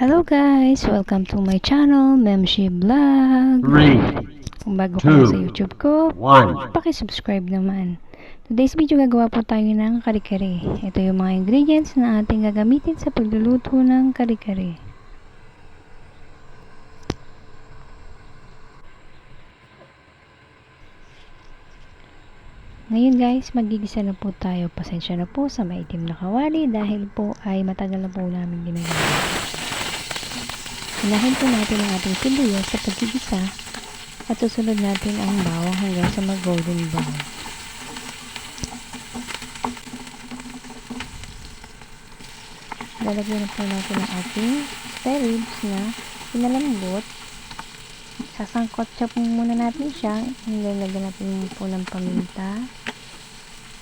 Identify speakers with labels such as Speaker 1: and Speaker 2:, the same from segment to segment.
Speaker 1: Hello guys! Welcome to my channel, Memshi Vlog.
Speaker 2: 3,
Speaker 1: Kung bago ka lang sa
Speaker 2: 2,
Speaker 1: YouTube ko,
Speaker 2: 1.
Speaker 1: paki-subscribe naman. Today's video gagawa po tayo ng kare-kare. Ito yung mga ingredients na ating gagamitin sa pagluluto ng kare-kare. Ngayon guys, magigisa na po tayo. Pasensya na po sa maitim na kawali dahil po ay matagal na po namin ginagawa. Unahin po natin ang ating sibuyas sa pagigisa at susunod natin ang bawang hanggang sa mag-golden brown. Lalagyan na po natin ang ating spare ribs na pinalambot. Sasangkotsa po muna natin siya. Nilalagyan natin po ng paminta,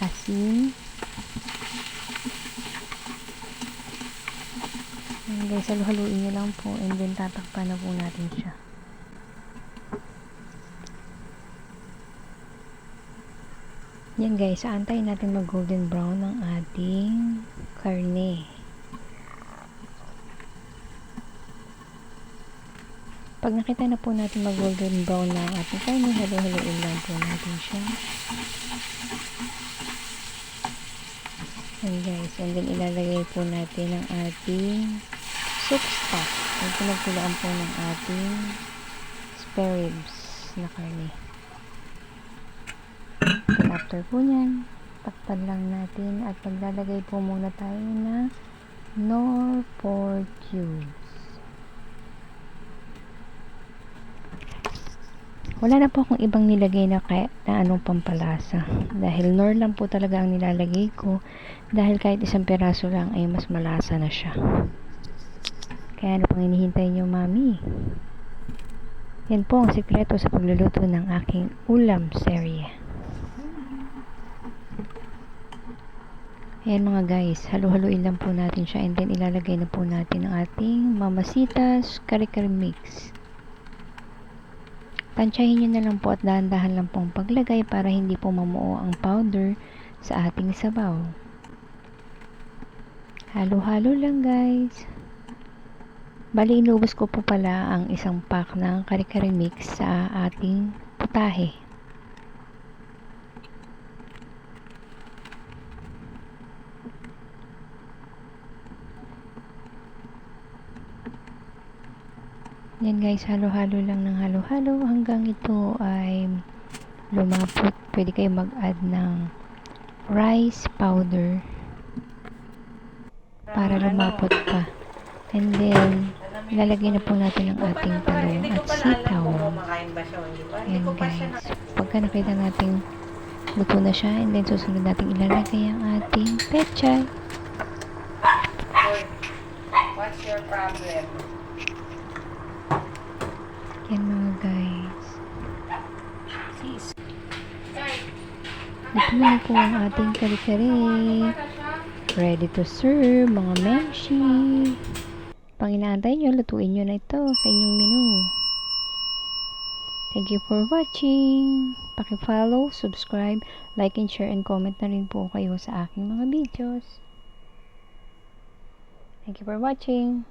Speaker 1: asin. And guys, haluhaluin nyo lang po and then tatakpan na po natin siya. Yan guys, aantayin natin mag golden brown ng ating karne. Pag nakita na po natin mag golden brown na ang ating karne, haluhaluin lang po natin siya. Yan guys, and then ilalagay po natin ang ating soup stock. Yung pinagkulaan po ng ating spare ribs na karne. Then after po nyan, takpan lang natin at maglalagay po muna tayo ng Knorr pork cubes. Wala na po akong ibang nilagay na anong pampalasa. Dahil Knorr lang po talaga ang nilalagay ko. Dahil kahit isang peraso lang ay mas malasa na siya. Kaya ano pang hinihintay nyo, mami? Yan po ang sikreto sa pagluluto ng aking ulam serye. Ayan mga guys, halu-haluin lang po natin siya and then ilalagay na po natin ang ating Mamacita's kare-kare mix. Tansyahin nyo na lang po at dahan-dahan lang pong paglagay para hindi po mamuo ang powder sa ating sabaw. Halo-halo lang guys. Bali, inubos ko po pala ang isang pack ng kare-kare mix sa ating putahe. Yan guys, halo-halo lang ng halo-halo hanggang ito ay lumapot. Pwede kayo mag-add ng rice powder para lumapot pa. And then, ilalagay na po natin ang ating talong at sitaw. Yan guys. Pagka nakita natin luto na siya, and then susunod natin ilalagay ang ating pechay.
Speaker 3: What's your problem?
Speaker 1: Yan mga guys. Ito na po ang ating kare-kare. Ready to serve, mga memshi. Pang inaantay nyo, lutuin nyo na ito sa inyong menu. Thank you for watching. Paki-follow, subscribe, like and share and comment na rin po kayo sa aking mga videos. Thank you for watching.